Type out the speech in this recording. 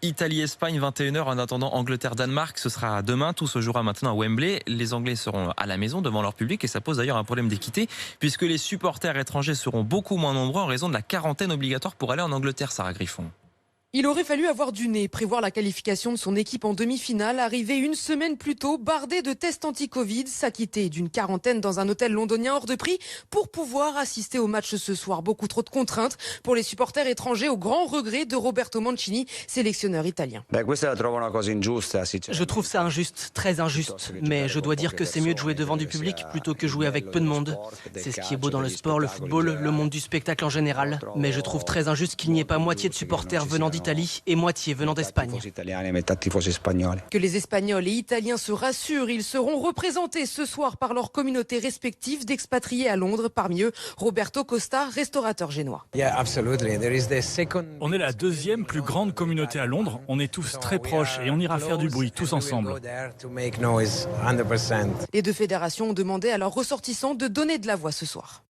Italie-Espagne, 21h. En attendant, Angleterre-Danemark, ce sera demain. Tout se jouera maintenant à Wembley. Les Anglais seront à la maison devant leur public et ça pose d'ailleurs un problème d'équité puisque les supporters étrangers seront beaucoup moins nombreux en raison de la quarantaine obligatoire pour aller en Angleterre, Sarah Griffon. Il aurait fallu avoir du nez, prévoir la qualification de son équipe en demi-finale, arriver une semaine plus tôt, bardé de tests anti-Covid, s'acquitter d'une quarantaine dans un hôtel londonien hors de prix pour pouvoir assister au match ce soir. Beaucoup trop de contraintes pour les supporters étrangers, au grand regret de Roberto Mancini, sélectionneur italien. Je trouve ça injuste, très injuste. Mais je dois dire que c'est mieux de jouer devant du public plutôt que jouer avec peu de monde. C'est ce qui est beau dans le sport, le football, le monde du spectacle en général. Mais je trouve très injuste qu'il n'y ait pas moitié de supporters venant d'Italie et moitié venant d'Espagne. Que les Espagnols et Italiens se rassurent, ils seront représentés ce soir par leurs communautés respectives d'expatriés à Londres. Parmi eux, Roberto Costa, restaurateur génois. On est la deuxième plus grande communauté à Londres. On est tous très proches et on ira faire du bruit tous ensemble. Les deux fédérations ont demandé à leurs ressortissants de donner de la voix ce soir.